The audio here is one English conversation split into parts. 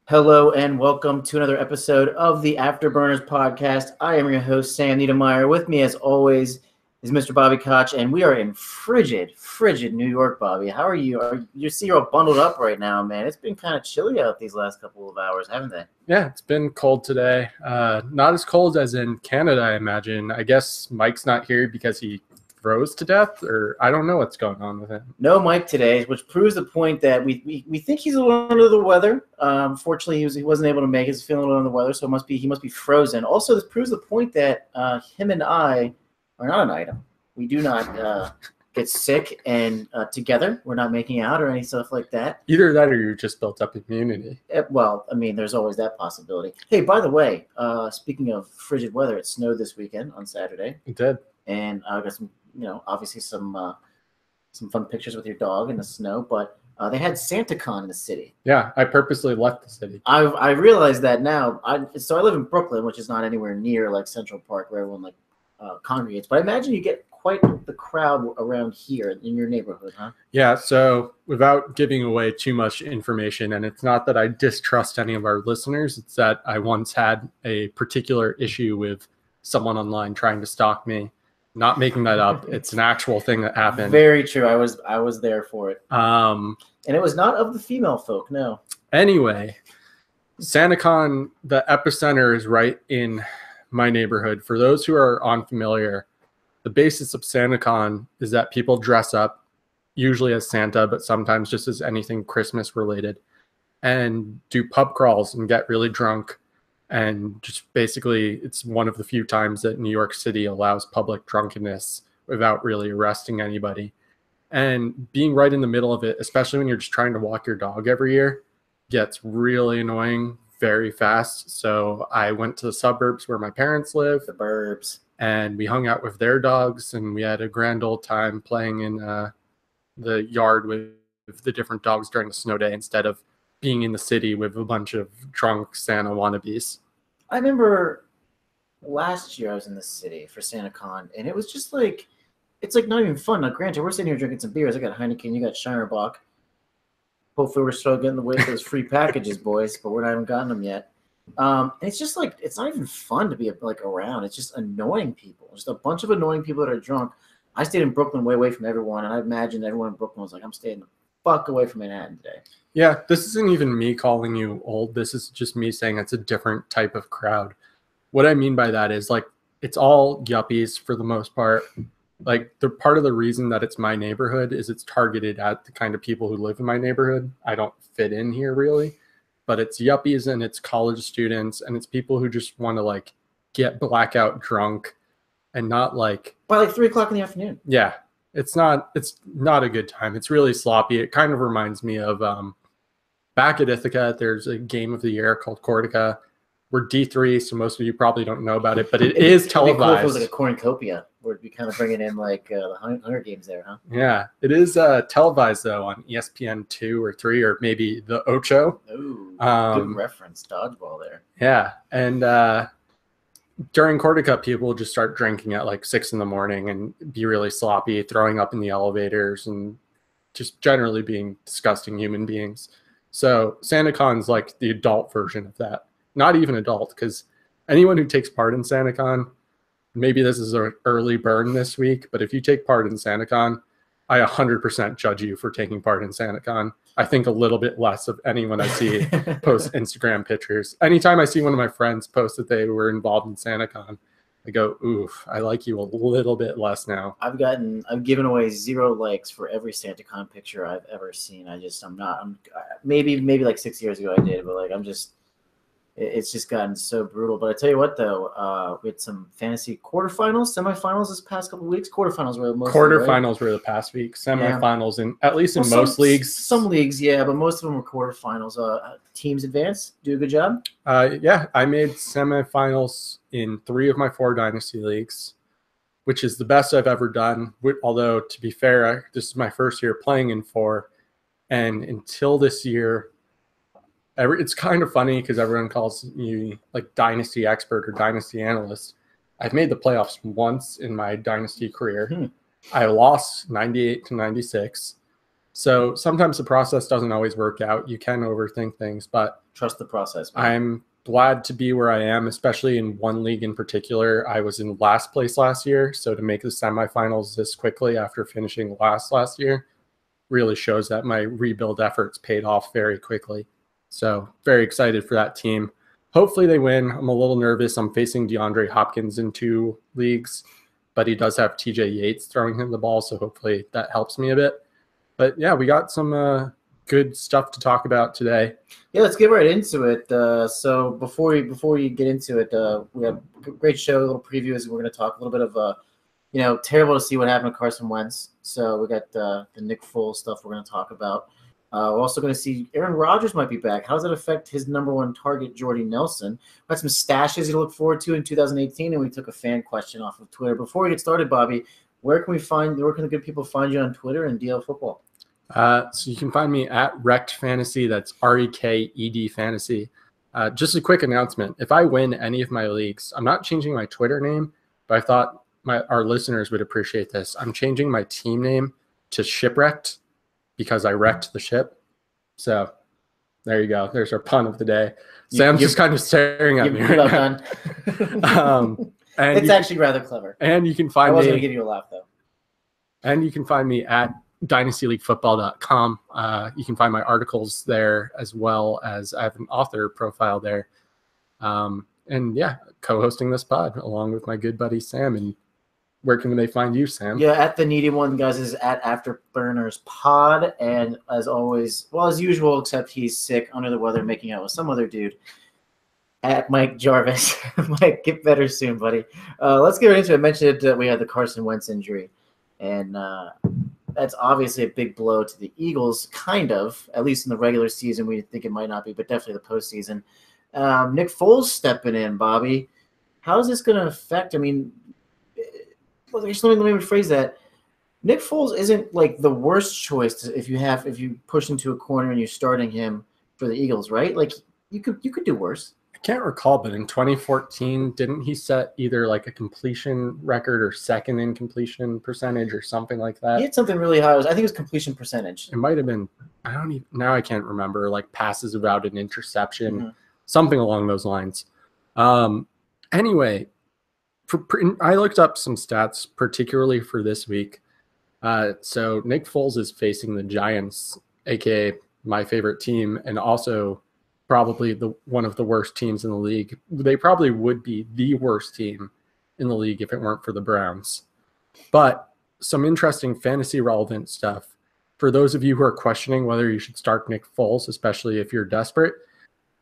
Hello and welcome to another episode of the Afterburners podcast. I am your host, Sam Niedermeyer. With me, as always, is Mr. Bobby Koch, and we are in frigid New York, Bobby. How are you? You see you're all bundled up right now, man. It's been kind of chilly out these last couple of hours, haven't they? Yeah, it's been cold today. Not as cold as in Canada, I imagine. I guess Mike's not here because he froze to death, or I don't know what's going on with him. No Mike today, which proves the point that we think he's a little under the weather. Fortunately, he wasn't able to make it. He's feeling a little under the weather, so he must be frozen. Also, this proves the point that him and I are not an item. We do not get sick and together. We're not making out or any stuff like that. Either that or you just built up immunity. Well, I mean, there's always that possibility. Hey, by the way, speaking of frigid weather, it snowed this weekend on Saturday. It did. And I got some, obviously some fun pictures with your dog in the snow, but they had SantaCon in the city. Yeah, I purposely left the city. I realize that now. So I live in Brooklyn, which is not anywhere near like Central Park where everyone congregates. But I imagine you get quite the crowd around here in your neighborhood, huh? Yeah, so without giving away too much information, and it's not that I distrust any of our listeners, it's that I once had a particular issue with someone online trying to stalk me. Not making that up. It's an actual thing that happened. Very true. I was there for it. And it was not of the female folk, no. Anyway, SantaCon, the epicenter is right in my neighborhood. For those who are unfamiliar, the basis of SantaCon is that people dress up, usually as Santa, but sometimes just as anything Christmas related, and do pub crawls and get really drunk. And just basically, it's one of the few times that New York City allows public drunkenness without really arresting anybody. And being right in the middle of it, especially when you're just trying to walk your dog every year, gets really annoying very fast. So I went to the suburbs where my parents live. The burbs. And we hung out with their dogs, and we had a grand old time playing in the yard with the different dogs during the snow day instead of being in the city with a bunch of drunk Santa wannabes. I remember last year I was in the city for SantaCon, and it was just like, it's like not even fun. Now, granted, we're sitting here drinking some beers. I got Heineken, you got Shinerbach. Hopefully we're still getting the way of those free packages, boys, but we haven't gotten them yet. And it's just like, it's not even fun to be like around. It's just annoying people. Just a bunch of annoying people that are drunk. I stayed in Brooklyn way away from everyone, and I imagine everyone in Brooklyn was like, I'm staying the fuck away from Manhattan today. Yeah, this isn't even me calling you old. This is just me saying it's a different type of crowd. What I mean by that is, like, it's all yuppies for the most part. Like, the part of the reason that it's my neighborhood is it's targeted at the kind of people who live in my neighborhood. I don't fit in here really, but it's yuppies and it's college students and it's people who just want to like get blackout drunk and not like by like 3 o'clock in the afternoon. Yeah, it's not a good time. It's really sloppy. It kind of reminds me of back at Ithaca, there's a game of the year called Cortica. We're D3, so most of you probably don't know about it, but it is televised. Cool if it was like a cornucopia, where it'd be kind of bringing in like the Hunger Games there, huh? Yeah, it is televised though on ESPN 2 or 3 or maybe the Ocho. Ooh, good reference, dodgeball there. Yeah, and during Cortica, people will just start drinking at like 6 a.m. and be really sloppy, throwing up in the elevators, and just generally being disgusting human beings. So SantaCon's like the adult version of that. Not even adult, because anyone who takes part in SantaCon, maybe this is an early burn this week, but if you take part in SantaCon, I 100% judge you for taking part in SantaCon. I think a little bit less of anyone I see post Instagram pictures. Anytime I see one of my friends post that they were involved in SantaCon, I go, oof, I like you a little bit less now. I've given away 0 likes for every SantaCon picture I've ever seen. Maybe like 6 years ago I did, but like it's just gotten so brutal. But I tell you what, though, we had some fantasy quarterfinals, semifinals this past couple of weeks. Quarterfinals were the most. Quarterfinals were the past week. Semifinals, and at least in most leagues. Some leagues, yeah, but most of them were quarterfinals. Teams advance, do a good job. Yeah, I made semifinals in 3 of my 4 dynasty leagues, which is the best I've ever done. Although, to be fair, this is my first year playing in 4, and until this year. It's kind of funny because everyone calls you like dynasty expert or dynasty analyst. I've made the playoffs once in my dynasty career. I lost 98 to 96. So sometimes the process doesn't always work out. You can overthink things, but Trust the process, man. I'm glad to be where I am, especially in one league in particular. I was in last place last year, so to make the semifinals this quickly after finishing last year really shows that my rebuild efforts paid off very quickly. So very excited for that team. Hopefully they win. I'm a little nervous. I'm facing DeAndre Hopkins in 2 leagues, but he does have TJ Yates throwing him the ball, so hopefully that helps me a bit. But yeah, we got some good stuff to talk about today. Yeah, let's get right into it. So before you get into it, we have a great show, a little preview. As we're going to talk a little bit of, terrible to see what happened to Carson Wentz. So we got the Nick Foles stuff we're going to talk about. We're also going to see Aaron Rodgers might be back. How does that affect his number 1 target, Jordy Nelson? We got some stashes to look forward to in 2018, and we took a fan question off of Twitter. Before we get started, Bobby, where can the good people find you on Twitter and DL Football? So you can find me at Rekt Fantasy. That's REKED Fantasy. Just a quick announcement. If I win any of my leagues, I'm not changing my Twitter name, but I thought our listeners would appreciate this. I'm changing my team name to Shipwrecked because I wrecked the ship. So there you go. There's our pun of the day. Sam's just kind of staring at me right now. And it's actually rather clever. And you can find me. I was going to give you a laugh, though. And you can find me at dynastyleaguefootball.com. You can find my articles there, as well as I have an author profile there. And yeah, co-hosting this pod along with my good buddy Sam. And where can they find you, Sam? Yeah, at the Needy One, guys, is at Afterburners Pod. And as always, well, as usual, except he's sick, under the weather, making out with some other dude, at Mike Jarvis. Mike, get better soon, buddy. Let's get right into it. I mentioned that we had the Carson Wentz injury. And that's obviously a big blow to the Eagles, kind of, at least in the regular season. We think it might not be, but definitely the postseason. Nick Foles stepping in, Bobby. How is this going to affect? I mean, let me rephrase that. Nick Foles isn't like the worst choice if you push into a corner and you're starting him for the Eagles, right? Like you could do worse. I can't recall, but in 2014, didn't he set either like a completion record or second in completion percentage or something like that? He had something really high. I think it was completion percentage. It might have been. I can't remember. Like passes without an interception, something along those lines. Anyway. I looked up some stats, particularly for this week. So Nick Foles is facing the Giants, aka my favorite team, and also probably one of the worst teams in the league. They probably would be the worst team in the league if it weren't for the Browns. But some interesting fantasy relevant stuff. For those of you who are questioning whether you should start Nick Foles, especially if you're desperate.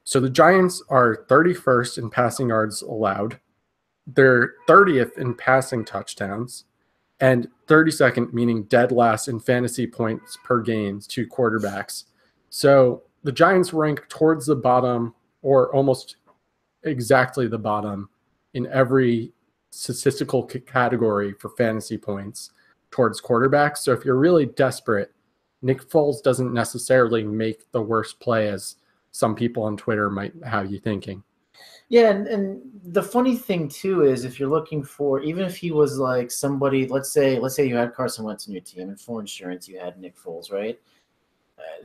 So the Giants are 31st in passing yards allowed. They're 30th in passing touchdowns and 32nd, meaning dead last in fantasy points per games to quarterbacks. So the Giants rank towards the bottom or almost exactly the bottom in every statistical category for fantasy points towards quarterbacks. So if you're really desperate, Nick Foles doesn't necessarily make the worst play as some people on Twitter might have you thinking. Yeah, and the funny thing too is if you're looking for, even if he was like somebody, let's say you had Carson Wentz in your team, and for insurance you had Nick Foles, right?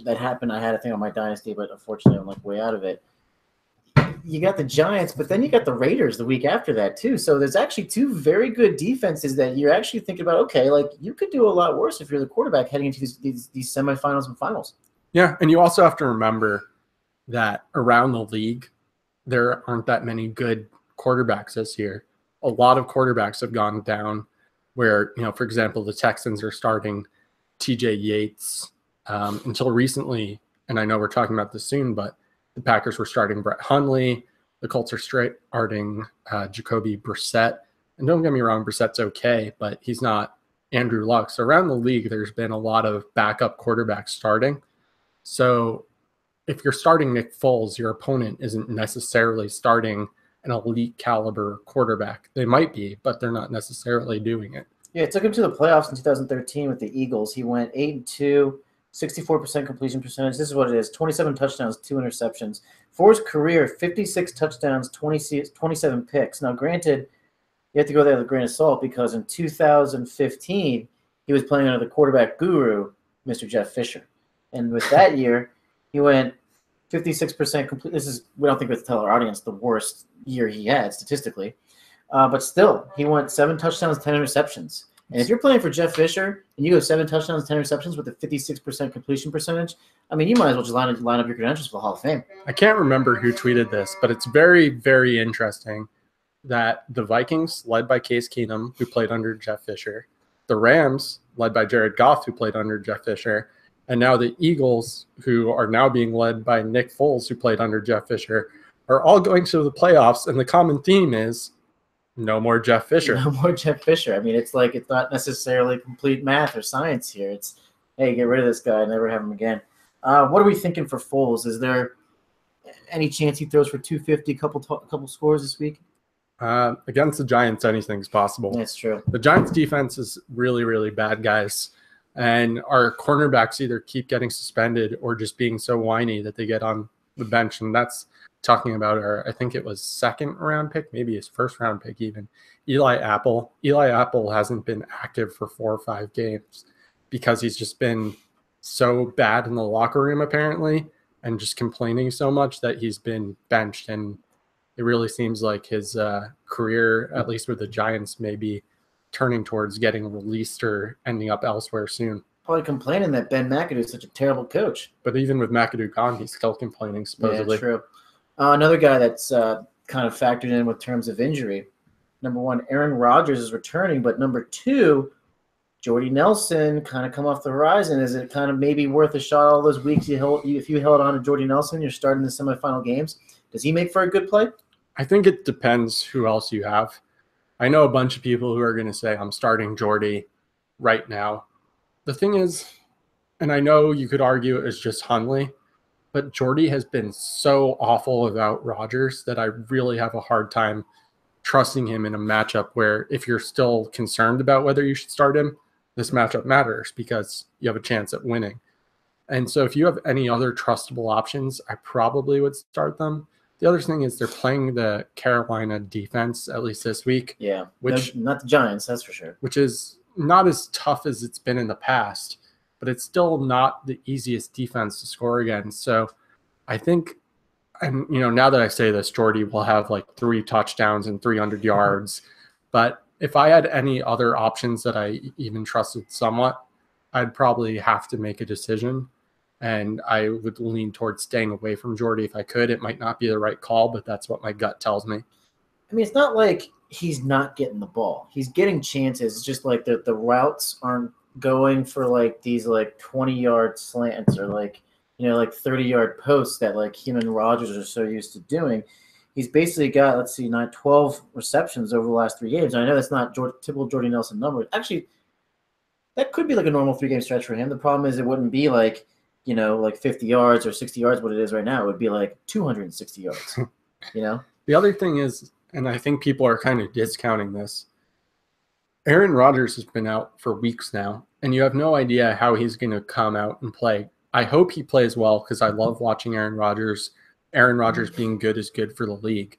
That happened. I had a thing on my dynasty, but unfortunately I'm like way out of it. You got the Giants, but then you got the Raiders the week after that too. So there's actually 2 very good defenses that you're actually thinking about. Okay, like you could do a lot worse if you're the quarterback heading into these semifinals and finals. Yeah, and you also have to remember that around the league, there aren't that many good quarterbacks this year. A lot of quarterbacks have gone down where, for example, the Texans are starting TJ Yates until recently. And I know we're talking about this soon, but the Packers were starting Brett Hundley. The Colts are starting Jacoby Brissett. And don't get me wrong, Brissett's okay, but he's not Andrew Luck. So around the league, there's been a lot of backup quarterbacks starting. So if you're starting Nick Foles, your opponent isn't necessarily starting an elite caliber quarterback. They might be, but they're not necessarily doing it. Yeah, it took him to the playoffs in 2013 with the Eagles. He went 8-2, 64% completion percentage. This is what it is: 27 touchdowns, 2 interceptions. For his career, 56 touchdowns, 27 picks. Now, granted, you have to go there with a grain of salt because in 2015, he was playing under the quarterback guru, Mr. Jeff Fisher. And with that year, he went 56% complete. We don't think we have to tell our audience the worst year he had statistically. But still, he went 7 touchdowns, 10 interceptions. And if you're playing for Jeff Fisher and you go 7 touchdowns, 10 interceptions with a 56% completion percentage, I mean, you might as well just line up your credentials for the Hall of Fame. I can't remember who tweeted this, but it's very, very interesting that the Vikings, led by Case Keenum, who played under Jeff Fisher, the Rams, led by Jared Goff, who played under Jeff Fisher, and now the Eagles, who are now being led by Nick Foles, who played under Jeff Fisher, are all going to the playoffs. And the common theme is no more Jeff Fisher. No more Jeff Fisher. I mean, it's like it's not necessarily complete math or science here. It's, hey, get rid of this guy, never have him again. What are we thinking for Foles? Is there any chance he throws for 250, couple scores this week? Against the Giants, anything's possible. That's true. The Giants' defense is really, really bad, guys. And our cornerbacks either keep getting suspended or just being so whiny that they get on the bench. And that's talking about I think it was 2nd-round pick, maybe his 1st-round pick even, Eli Apple. Eli Apple hasn't been active for 4 or 5 games because he's just been so bad in the locker room apparently and just complaining so much that he's been benched. And it really seems like his career, at least with the Giants, may be turning towards getting released or ending up elsewhere soon. Probably complaining that Ben McAdoo is such a terrible coach. But even with McAdoo gone, he's still complaining, supposedly. Yeah, true. Another guy that's kind of factored in with terms of injury. Number 1, Aaron Rodgers is returning, but number 2, Jordy Nelson kind of come off the horizon. Is it kind of maybe worth a shot all those weeks if you held on to Jordy Nelson, you're starting the semifinal games? Does he make for a good play? I think it depends who else you have. I know a bunch of people who are going to say, I'm starting Jordy right now. The thing is, and I know you could argue it was just Hundley, but Jordy has been so awful without Rodgers that I really have a hard time trusting him in a matchup where if you're still concerned about whether you should start him, this matchup matters because you have a chance at winning. And so if you have any other trustable options, I probably would start them. The other thing is they're playing the Carolina defense, at least this week. Yeah, which not the Giants, that's for sure. Which is not as tough as it's been in the past, but it's still not the easiest defense to score against. So I think, and now that I say this, Jordy will have like 3 touchdowns and 300 yards. But if I had any other options that I even trusted somewhat, I'd probably have to make a decision. And I would lean towards staying away from Jordy if I could. It might not be the right call, but that's what my gut tells me. I mean, it's not like he's not getting the ball. He's getting chances. It's just like the routes aren't going for like these like 20-yard slants or like 30-yard posts that like him and Rodgers are so used to doing. He's basically got, 12 receptions over the last 3 games. And I know that's not typical Jordy Nelson numbers. Actually, that could be like a normal 3-game stretch for him. The problem is it wouldn't be like 50 yards or 60 yards, what it is right now. It would be like 260 yards, The other thing is, and I think people are kind of discounting this, Aaron Rodgers has been out for weeks now, and you have no idea how he's going to come out and play. I hope he plays well because I love watching Aaron Rodgers. Aaron Rodgers being good is good for the league.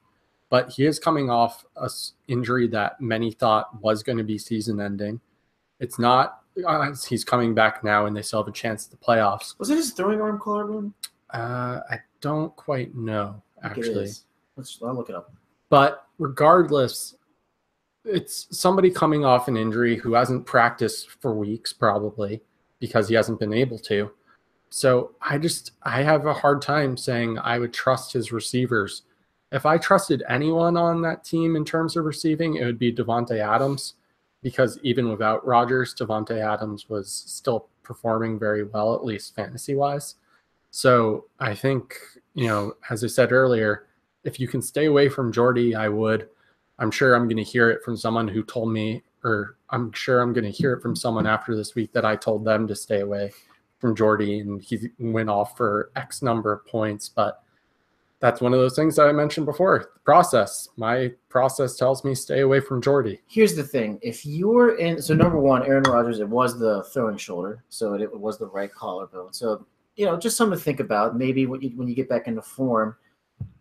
But he is coming off an injury that many thought was going to be season-ending. It's not. He's coming back now, and they still have a chance at the playoffs. Was it his throwing arm collarbone? I don't quite know, actually. I'll look it up. But regardless, it's somebody coming off an injury who hasn't practiced for weeks, probably, because he hasn't been able to. So I have a hard time saying I would trust his receivers. If I trusted anyone on that team in terms of receiving, it would be Davante Adams. Because even without Rodgers, Davante Adams was still performing very well, at least fantasy-wise. So I think, as I said earlier, if you can stay away from Jordy, I would. I'm sure I'm going to hear it from someone who told me, or I'm sure I'm going to hear it from someone after this week that I told them to stay away from Jordy, and he went off for X number of points. But that's one of those things that I mentioned before. The process. My process tells me stay away from Jordy. Here's the thing. If you were in – so, number 1, Aaron Rodgers, it was the throwing shoulder, so it was the right collarbone. So, just something to think about. Maybe when you get back into form,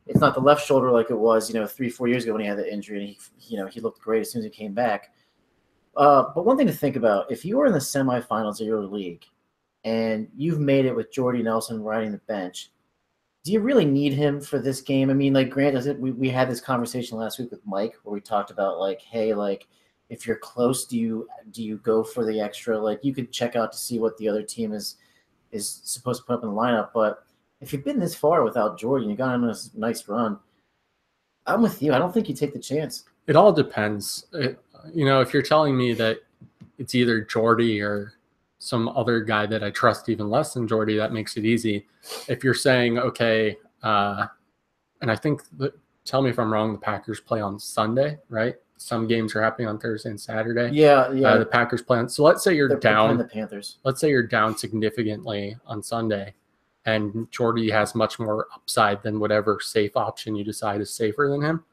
it's not the left shoulder like it was, 3-4 years ago when he had the injury, and he looked great as soon as he came back. But one thing to think about, if you were in the semifinals of your league and you've made it with Jordy Nelson riding the bench. Do you really need him for this game? I mean, like, granted, we had this conversation last week with Mike where we talked about, like, hey, like, if you're close, do you go for the extra? Like, you could check out to see what the other team is supposed to put up in the lineup. But if you've been this far without Jordan, you got him on a nice run. I'm with you. I don't think you take the chance. It all depends. If you're telling me that it's either Jordy or some other guy that I trust even less than Jordy, that makes it easy. If you're saying, okay, and I think tell me if I'm wrong, the Packers play on Sunday, right? Some games are happening on Thursday and Saturday. Yeah. The Packers play on. So let's say you're down. The Panthers. Let's say you're down significantly on Sunday, and Jordy has much more upside than whatever safe option you decide is safer than him.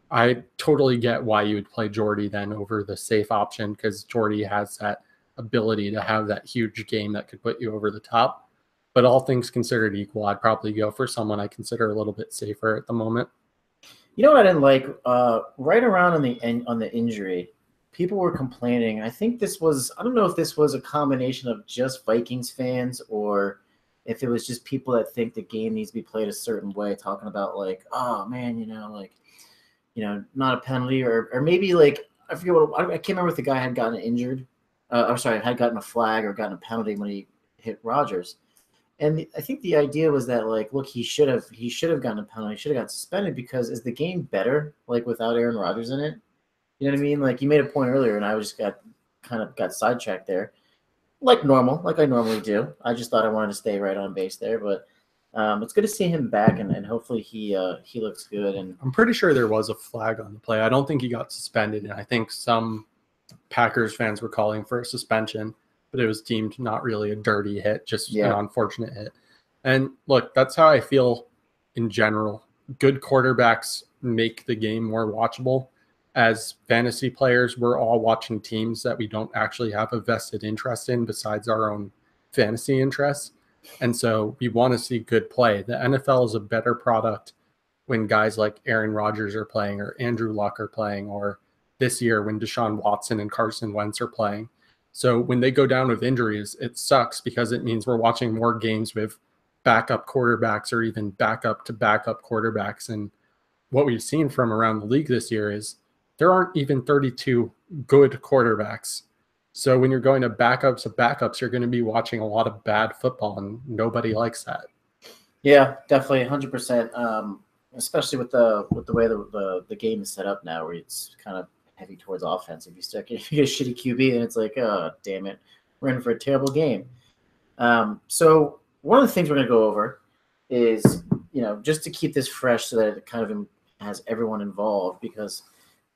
I totally get why you would play Jordy then over the safe option, because Jordy has that ability to have that huge game that could put you over the top. But all things considered equal, I'd probably go for someone I consider a little bit safer at the moment. You know what I didn't like? Right around on the injury, people were complaining. I think I don't know if this was a combination of just Vikings fans or if it was just people that think the game needs to be played a certain way, talking about like, oh man, not a penalty, or maybe like, I forget I can't remember if the guy had gotten injured. Had gotten a flag or gotten a penalty when he hit Rodgers. And I think the idea was that, like, look, he should have gotten a penalty, should have gotten suspended, because is the game better, like, without Aaron Rodgers in it? You know what I mean? Like, you made a point earlier, and I just got sidetracked there, like normal, like I normally do. I just thought I wanted to stay right on base there, but it's good to see him back, and hopefully he looks good. And I'm pretty sure there was a flag on the play. I don't think he got suspended, and I think some Packers fans were calling for a suspension, but it was deemed not really a dirty hit, just an unfortunate hit. And look, that's how I feel in general. Good quarterbacks make the game more watchable. As fantasy players, we're all watching teams that we don't actually have a vested interest in besides our own fantasy interests. And so we want to see good play. The NFL is a better product when guys like Aaron Rodgers are playing, or Andrew Luck are playing, or this year when Deshaun Watson and Carson Wentz are playing. So when they go down with injuries, it sucks, because it means we're watching more games with backup quarterbacks or even backup to backup quarterbacks. And what we've seen from around the league this year is there aren't even 32 good quarterbacks. So when you're going to backups, you're going to be watching a lot of bad football, and nobody likes that. Yeah, definitely 100%. Especially with the way the game is set up now, where it's kind of heavy towards offense. If you get a shitty QB, then it's like, oh, damn it, we're in for a terrible game. So one of the things we're going to go over is, just to keep this fresh so that it kind of has everyone involved, because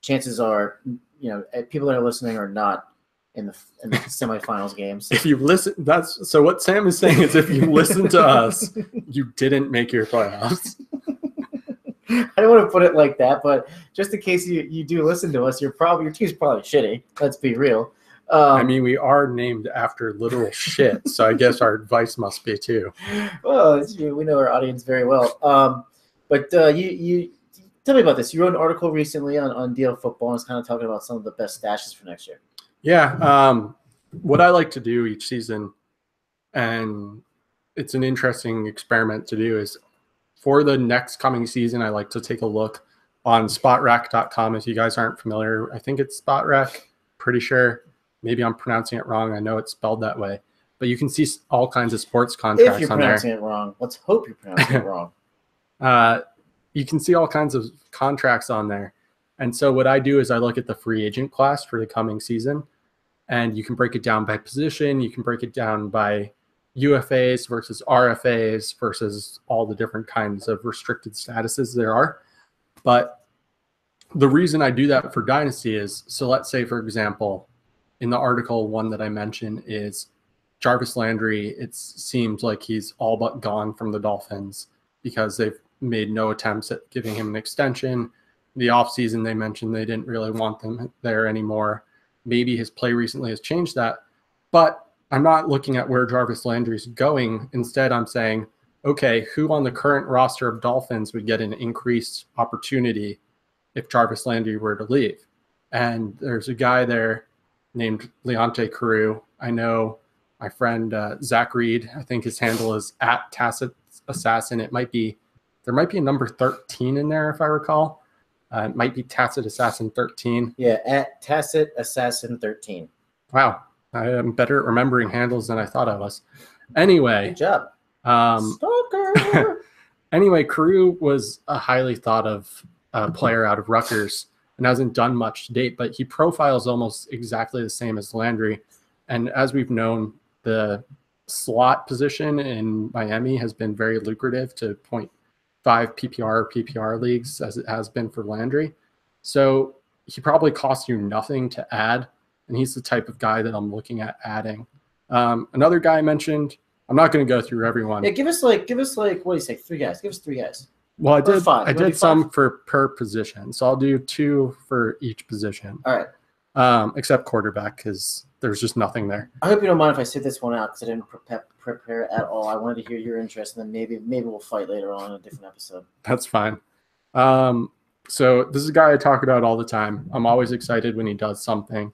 chances are, people that are listening are not in the semifinals games. If you listen, so what Sam is saying is, if you listen to us, you didn't make your playoffs. I don't want to put it like that, but just in case you do listen to us, your team's probably shitty. Let's be real. We are named after literal shit, so I guess our advice must be too. Well, it's true. We know our audience very well. But you tell me about this. You wrote an article recently on DL Football, and it's kind of talking about some of the best stashes for next year. Yeah. What I like to do each season, and it's an interesting experiment to do, is for the next coming season, I like to take a look on spotrac.com. If you guys aren't familiar, I think it's SpotRac. Pretty sure. Maybe I'm pronouncing it wrong. I know it's spelled that way. But you can see all kinds of sports contracts on there. If you're pronouncing it wrong, let's hope you're pronouncing it wrong. You can see all kinds of contracts on there. And so what I do is I look at the free agent class for the coming season, and you can break it down by position. You can break it down by UFAs versus RFAs versus all the different kinds of restricted statuses there are. But the reason I do that for Dynasty is, so let's say, for example, in the article, one that I mentioned is Jarvis Landry. It seems like he's all but gone from the Dolphins because they've made no attempts at giving him an extension. The offseason, they mentioned they didn't really want them there anymore. Maybe his play recently has changed that. But I'm not looking at where Jarvis Landry is going. Instead, I'm saying, okay, who on the current roster of Dolphins would get an increased opportunity if Jarvis Landry were to leave? And there's a guy there named Leonte Carroo. I know my friend Zach Reed. I think his handle is at Tacit Assassin. There might be a number 13 in there if I recall. It might be Tacit Assassin 13. Yeah, at Tacit Assassin 13. Wow, I am better at remembering handles than I thought I was. Anyway, good job. Stalker. Anyway, Carew was a highly thought of player out of Rutgers and hasn't done much to date, but he profiles almost exactly the same as Landry. And as we've known, the slot position in Miami has been very lucrative to 0.5 PPR leagues, as it has been for Landry. So he probably costs you nothing to add, and he's the type of guy that I'm looking at adding. Another guy I mentioned, I'm not going to go through everyone. Yeah, give us like, what do you say? 3 guys. Give us 3 guys. Well, Or 5. I did some for per position, so I'll do 2 for each position. All right. Except quarterback, because there's just nothing there. I hope you don't mind if I sit this one out because I didn't prepare at all. I wanted to hear your interest, and then maybe we'll fight later on in a different episode. That's fine. So this is a guy I talk about all the time. I'm always excited when he does something.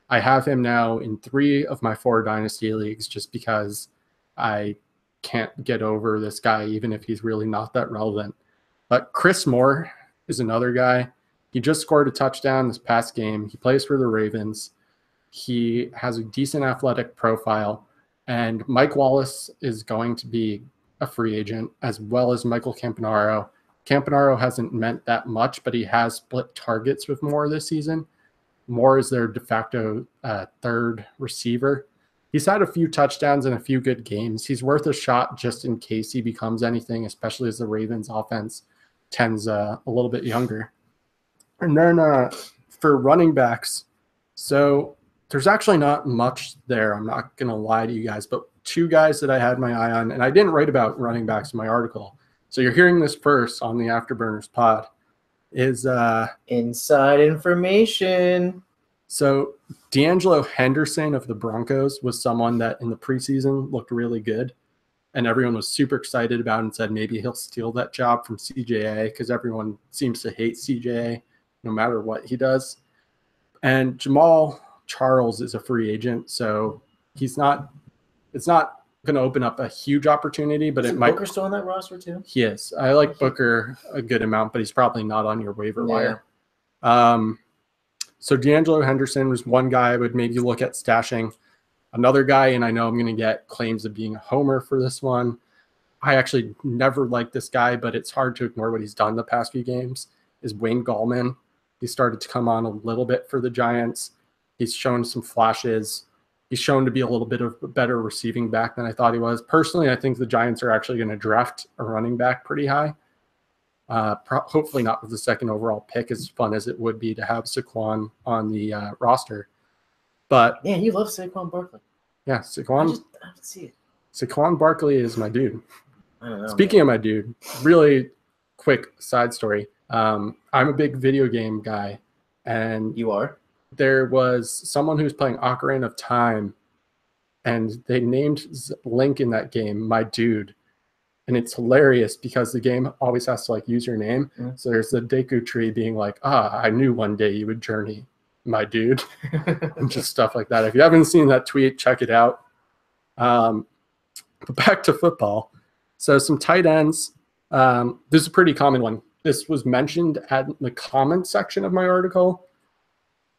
I have him now in 3 of my 4 dynasty leagues just because I can't get over this guy, even if he's really not that relevant. But Chris Moore is another guy. He just scored a touchdown this past game. He plays for the Ravens. He has a decent athletic profile. And Mike Wallace is going to be a free agent, as well as Michael Campanaro. Campanaro hasn't meant that much, but he has split targets with Moore this season. Moore is their de facto 3rd receiver. He's had a few touchdowns and a few good games. He's worth a shot just in case he becomes anything, especially as the Ravens offense tends a little bit younger. And then for running backs, so there's actually not much there. I'm not going to lie to you guys, but 2 guys that I had my eye on, and I didn't write about running backs in my article. So you're hearing this first on the Afterburners pod, is inside information. So D'Angelo Henderson of the Broncos was someone that in the preseason looked really good, and everyone was super excited about and said maybe he'll steal that job from CJA because everyone seems to hate CJA no matter what he does. And Jamal Charles is a free agent, so it's not going to open up a huge opportunity, but it might. Booker still on that roster too? He is. I like Booker a good amount, but he's probably not on your waiver wire. So D'Angelo Henderson was one guy I would maybe look at stashing. Another guy, and I know I'm going to get claims of being a homer for this one. I actually never liked this guy, but it's hard to ignore what he's done the past few games, is Wayne Gallman. He started to come on a little bit for the Giants. He's shown some flashes. He's shown to be a little bit of a better receiving back than I thought he was. Personally, I think the Giants are actually going to draft a running back pretty high. Hopefully not with the 2nd overall pick, as fun as it would be to have Saquon on the roster. But man, you love Saquon Barkley. Yeah, Saquon. I don't see it. Saquon Barkley is my dude. I don't know. Speaking of my dude, really quick side story. I'm a big video game guy, and you are. There was someone who was playing Ocarina of Time, and they named Link in that game my dude. And it's hilarious because the game always has to use your name. Mm. So there's the Deku Tree being like, I knew one day you would journey, my dude. And just stuff like that. If you haven't seen that tweet, check it out. But back to football. So some tight ends. This is a pretty common one. This was mentioned at the comments section of my article.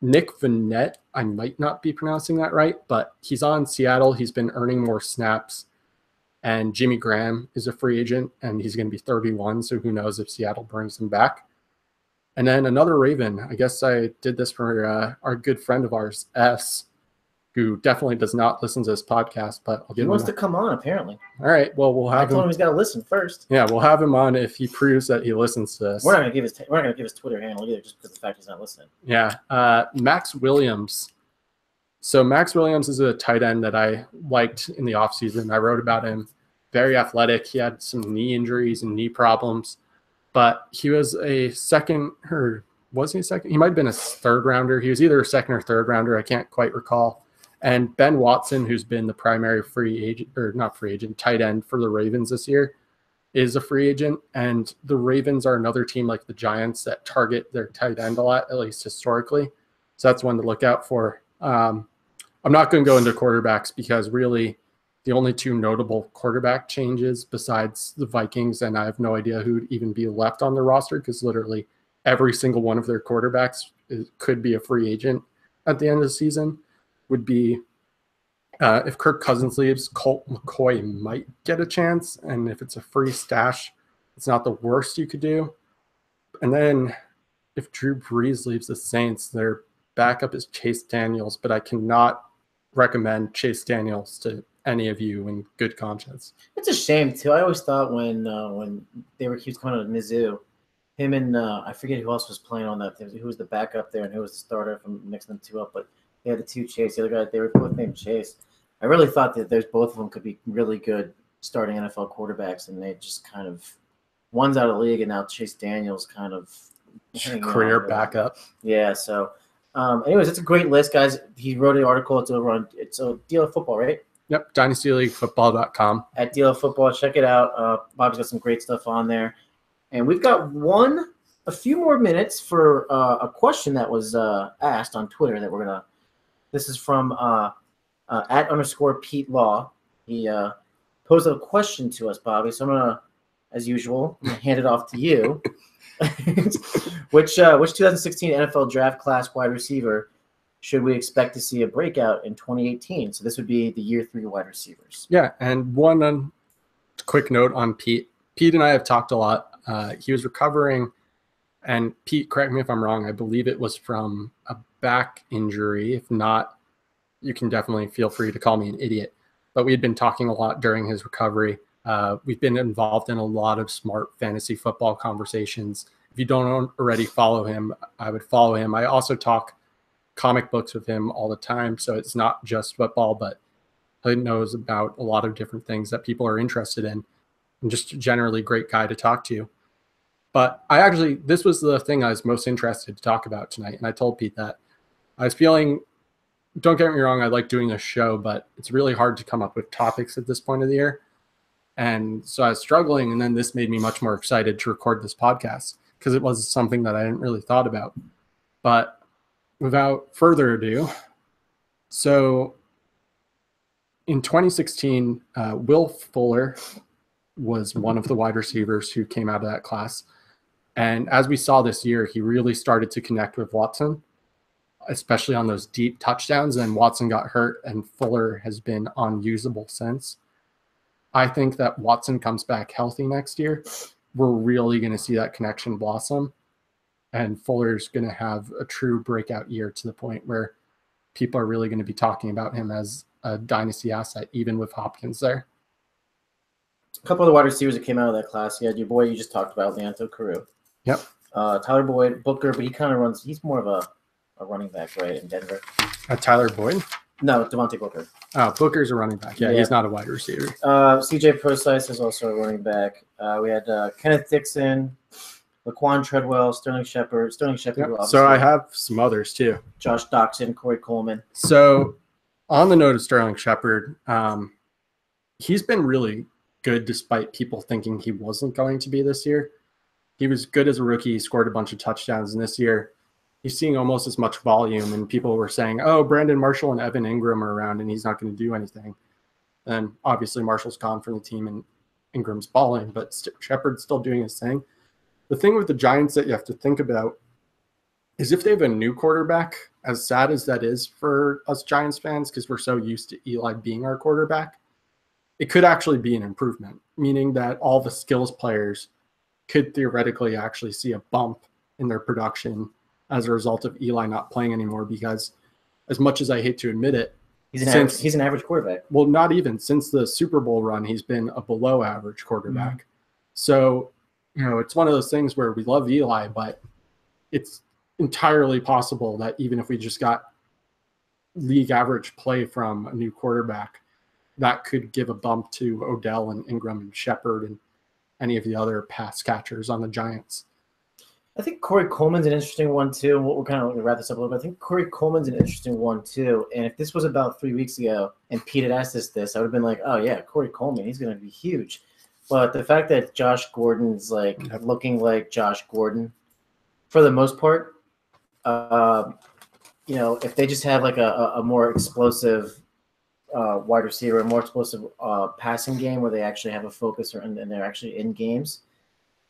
Nick Vannett, I might not be pronouncing that right, but he's on Seattle. He's been earning more snaps. And Jimmy Graham is a free agent, and he's going to be 31, so who knows if Seattle brings him back. And then another Raven. I guess I did this for our good friend of ours, S, who definitely does not listen to this podcast, but I'll give him. He wants to come on, apparently. All right, well, we'll have him. I told him he's got to listen first. Yeah, we'll have him on if he proves that he listens to this. We're not going to give his Twitter handle either, just because of the fact he's not listening. Yeah, Max Williams. So Max Williams is a tight end that I liked in the offseason. I wrote about him. Very athletic. He had some knee injuries and knee problems, but he was a second, or was he a second? He might have been a 3rd rounder. He was either a 2nd or 3rd rounder. I can't quite recall. And Ben Watson, who's been the primary tight end for the Ravens this year, is a free agent. And the Ravens are another team like the Giants that target their tight end a lot, at least historically. So that's one to look out for. I'm not going to go into quarterbacks because really the only two notable quarterback changes besides the Vikings, and I have no idea who would even be left on the roster because literally every single one of their quarterbacks could be a free agent at the end of the season, would be if Kirk Cousins leaves, Colt McCoy might get a chance, and if it's a free stash, it's not the worst you could do. And then if Drew Brees leaves the Saints, their backup is Chase Daniels, but I cannot recommend Chase Daniels to any of you in good conscience. It's a shame too. I always thought when he was coming out of Mizzou, him and I forget who else was playing on that. Who was the backup there and who was the starter from mixing them two up, but they had the two Chase. The other guy, they were both named Chase. I really thought that there's both of them could be really good starting NFL quarterbacks, and they just kind of one's out of the league, and now Chase Daniels kind of career backup. Yeah. So, anyways, it's a great list, guys. He wrote an article. It's over on Deal of Football, right? Yep, DynastyLeagueFootball.com. At Deal of Football, check it out. Bob's got some great stuff on there, and we've got a few more minutes for a question that was asked on Twitter that we're gonna. This is from @_Pete Law. He posed a question to us, Bobby. So I'm gonna, as usual, hand it off to you. Which 2016 NFL draft class wide receiver should we expect to see a breakout in 2018? So this would be the year 3 wide receivers. Yeah, and one quick note on Pete. Pete and I have talked a lot. He was recovering, and Pete, correct me if I'm wrong, I believe it was from a back injury. If not, you can definitely feel free to call me an idiot. But we had been talking a lot during his recovery. We've been involved in a lot of smart fantasy football conversations. If you don't already follow him, I would follow him. I also talk comic books with him all the time, so it's not just football, but he knows about a lot of different things that people are interested in, and just generally great guy to talk to. But this was the thing I was most interested to talk about tonight, and I told Pete that I was feeling, don't get me wrong, I like doing a show, but it's really hard to come up with topics at this point of the year. And so I was struggling, and then this made me much more excited to record this podcast because it was something that I hadn't really thought about. But without further ado, so in 2016, Will Fuller was one of the wide receivers who came out of that class. And as we saw this year, he really started to connect with Watson, especially on those deep touchdowns. And Watson got hurt, and Fuller has been unusable since. I think that Watson comes back healthy next year. We're really going to see that connection blossom. And Fuller's going to have a true breakout year to the point where people are really going to be talking about him as a dynasty asset, even with Hopkins there. A couple of the wide receivers that came out of that class. You had your boy you just talked about, Leonto Carew. Yep. Tyler Boyd, Booker, but he kind of runs. He's more of a running back, right, in Denver. Tyler Boyd? No, Devontae Booker. Oh, Booker's a running back. Yeah, he's not a wide receiver. CJ Prosise is also a running back. We had Kenneth Dixon, Laquan Treadwell, Sterling Shepard. Yep. So I have some others too. Josh Doxson, Corey Coleman. So on the note of Sterling Shepard, he's been really good despite people thinking he wasn't going to be this year. He was good as a rookie. He scored a bunch of touchdowns, and this year he's seeing almost as much volume, and people were saying, oh, Brandon Marshall and Evan Ingram are around and he's not going to do anything. And obviously Marshall's gone from the team and Ingram's balling, but Shepard's still doing his thing. The thing with the Giants that you have to think about is if they have a new quarterback, as sad as that is for us Giants fans because we're so used to Eli being our quarterback, it could actually be an improvement, meaning that all the skills players could theoretically actually see a bump in their production as a result of Eli not playing anymore, because as much as I hate to admit it, he's an average quarterback. Well, not even since the Super Bowl run, he's been a below average quarterback. Mm-hmm. So, it's one of those things where we love Eli, but it's entirely possible that even if we just got league average play from a new quarterback, that could give a bump to Odell and Ingram and Shepard and any of the other pass catchers on the Giants. I think Corey Coleman's an interesting one too. And we're kind of going to wrap this up a little bit. I think Corey Coleman's an interesting one too. And if this was about 3 weeks ago and Pete had asked us this, I would have been like, oh yeah, Corey Coleman, he's going to be huge. But the fact that Josh Gordon's looking like Josh Gordon for the most part, if they just have like a more explosive wide receiver, a more explosive passing game where they actually have a focus and they're actually in games,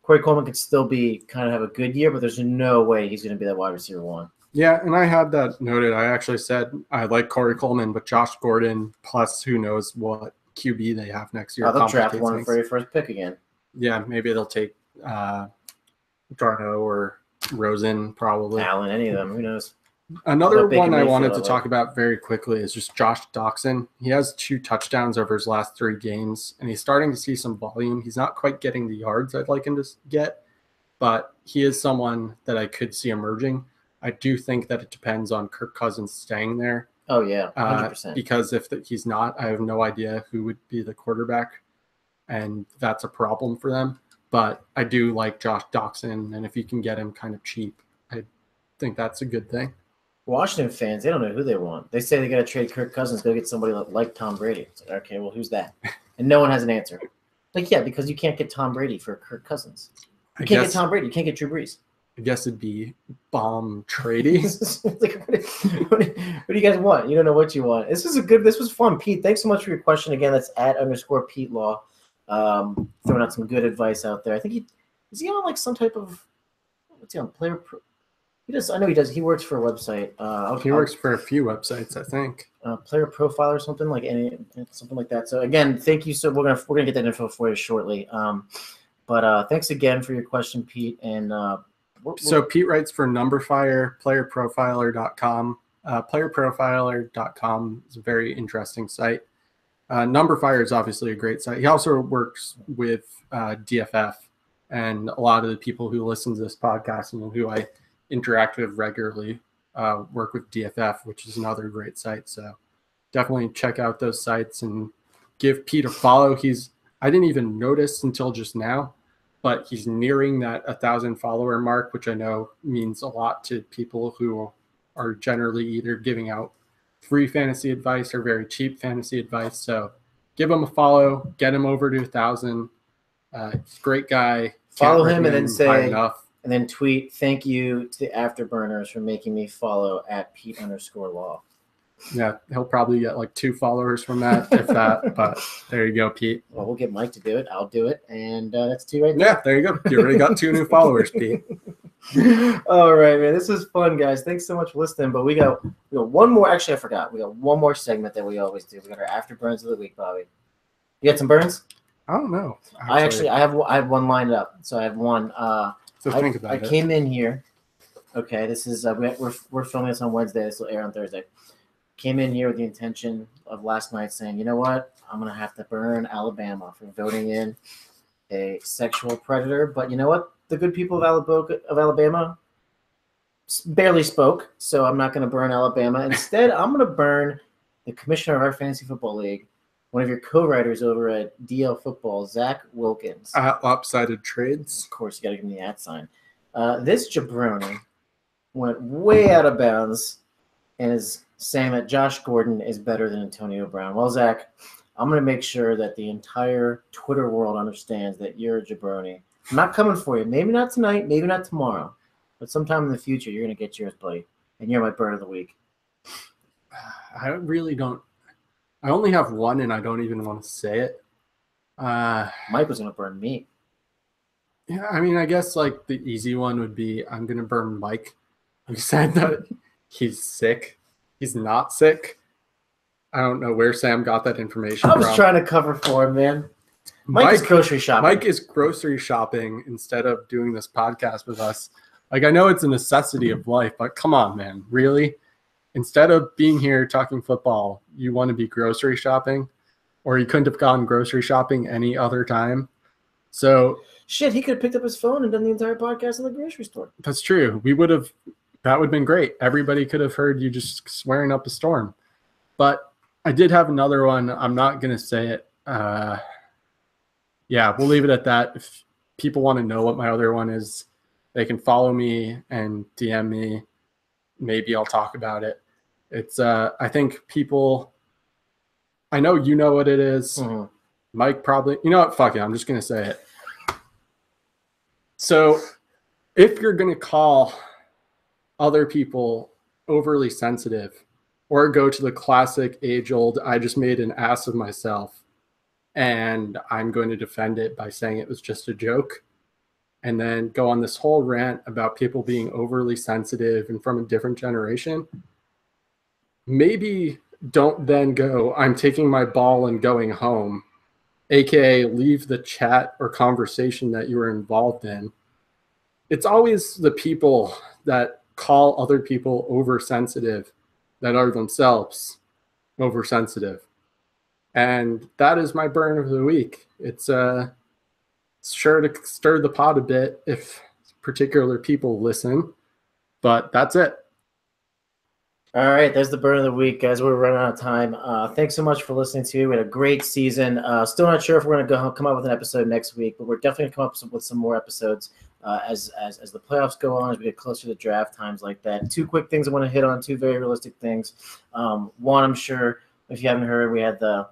Corey Coleman could still be kind of have a good year, but there's no way he's going to be that wide receiver one. Yeah, and I had that noted. I actually said I like Corey Coleman, but Josh Gordon, plus who knows what QB they have next year. They'll draft one for your first pick again. Yeah, maybe they'll take Darno or Rosen, probably. Allen, any of them. Who knows? Another one I wanted to talk about very quickly is just Josh Doxson. He has 2 touchdowns over his last 3 games, and he's starting to see some volume. He's not quite getting the yards I'd like him to get, but he is someone that I could see emerging. I do think that it depends on Kirk Cousins staying there. Oh, yeah, 100%. Because if he's not, I have no idea who would be the quarterback, and that's a problem for them. But I do like Josh Doxson, and if you can get him kind of cheap, I think that's a good thing. Washington fans, they don't know who they want. They say they got to trade Kirk Cousins, go get somebody like Tom Brady. It's like, okay, well, who's that? And no one has an answer. Like, yeah, because you can't get Tom Brady for Kirk Cousins. You can't get Tom Brady. You can't get Drew Brees. I guess it'd be bomb trading. Like, what do you guys want? You don't know what you want. This was fun, Pete. Thanks so much for your question. Again, that's @_Pete Law. Throwing out some good advice out there. I think is he on like some type of, what's he on, Player Pro? He does. I know he does. He works for a website. He works for a few websites, I think. Player Profile or something like that. So again, thank you. So we're gonna get that info for you shortly. But thanks again for your question, Pete. And so Pete writes for Numberfire, playerprofiler.com. Playerprofiler.com is a very interesting site. Numberfire is obviously a great site. He also works with DFF, and a lot of the people who listen to this podcast and who I interact with regularly work with DFF, which is another great site. So definitely check out those sites and give Pete a follow. I didn't even notice until just now, but he's nearing that 1,000 follower mark, which I know means a lot to people who are generally either giving out free fantasy advice or very cheap fantasy advice. So give him a follow, get him over to 1,000. He's a great guy. Follow him and then say, and then tweet, thank you to the Afterburners for making me follow @Pete_Law. Yeah, he'll probably get like 2 followers from that, if that. But there you go, Pete. Well, we'll get Mike to do it. I'll do it. And that's 2 right there. Yeah, there you go. You already got 2 new followers, Pete. All right, man. This was fun, guys. Thanks so much for listening. But we got one more. Actually, I forgot. We got one more segment that we always do. We got our Afterburns of the week, Bobby. You got some burns? I don't know. I have one lined up. So I have one. So think about it. I came in here. Okay, this is we're filming this on Wednesday. This will air on Thursday. Came in here with the intention of last night saying, you know what, I'm gonna have to burn Alabama for voting in a sexual predator. But you know what, the good people of Alabama barely spoke, so I'm not gonna burn Alabama. Instead, I'm gonna burn the commissioner of our fantasy football league, one of your co-writers over at DL Football, Zach Wilkins. Lopsided Trades. Of course, you got to give me the @sign. This jabroni went way out of bounds and is saying that Josh Gordon is better than Antonio Brown. Well, Zach, I'm going to make sure that the entire Twitter world understands that you're a jabroni. I'm not coming for you. Maybe not tonight, maybe not tomorrow, but sometime in the future, you're going to get yours, buddy. And you're my burn of the week. I really don't. I only have one, and I don't even want to say it. Mike was going to burn me. Yeah, I mean, I guess like the easy one would be I'm going to burn Mike. He said that he's sick. He's not sick. I don't know where Sam got that information from. I was trying to cover for him, man. Mike is grocery shopping. Mike is grocery shopping instead of doing this podcast with us. Like, I know it's a necessity of life, but come on, man. Really? Instead of being here talking football, you want to be grocery shopping? Or you couldn't have gone grocery shopping any other time? So shit, he could have picked up his phone and done the entire podcast in the grocery store. That's true. That would have been great. Everybody could have heard you just swearing up a storm. But I did have another one. I'm not going to say it. Yeah, we'll leave it at that. If people want to know what my other one is, they can follow me and DM me. Maybe I'll talk about it. It's, I think people, I know you know what it is. Mm-hmm. Mike probably, you know what? Fuck it. I'm just going to say it. So if you're going to call other people overly sensitive, or go to the classic age-old, I just made an ass of myself and I'm going to defend it by saying it was just a joke, and then go on this whole rant about people being overly sensitive and from a different generation, maybe don't then go, I'm taking my ball and going home, aka leave the chat or conversation that you were involved in. It's always the people that call other people oversensitive that are themselves oversensitive. And that is my burn of the week. It's sure to stir the pot a bit if particular people listen, but that's it. All right, there's the burn of the week, guys. We're running out of time. Thanks so much for listening to. We had a great season. Still not sure if we're going to come up with an episode next week, but we're definitely going to come up with some more episodes as the playoffs go on, as we get closer to draft times like that. Two quick things I want to hit on, two very realistic things. One, I'm sure if you haven't heard, we had the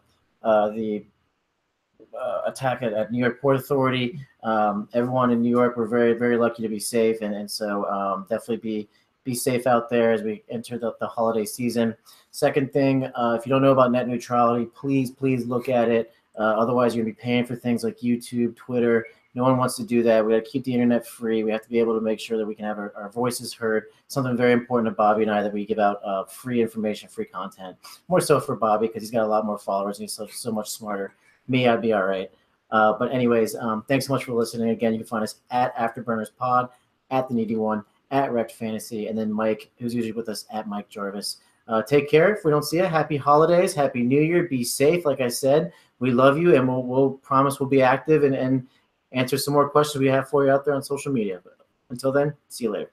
attack at New York Port Authority. Everyone in New York, we're very, very lucky to be safe, and so definitely be safe out there as we enter the holiday season. Second thing, if you don't know about net neutrality, please look at it. Otherwise, you're going to be paying for things like YouTube, Twitter. No one wants to do that. We got to keep the internet free. We have to be able to make sure that we can have our voices heard. Something very important to Bobby and I, that we give out free information, free content. More so for Bobby because he's got a lot more followers and he's so much smarter. Me, I'd be all right. But anyways, thanks so much for listening. Again, you can find us at Afterburners Pod, at The Needy One, at Wrecked Fantasy, and then Mike, who's usually with us, at Mike Jarvis. Take care. If we don't see you, happy holidays, happy New Year. Be safe. Like I said, we love you, and we'll promise we'll be active and answer some more questions we have for you out there on social media. But until then, see you later.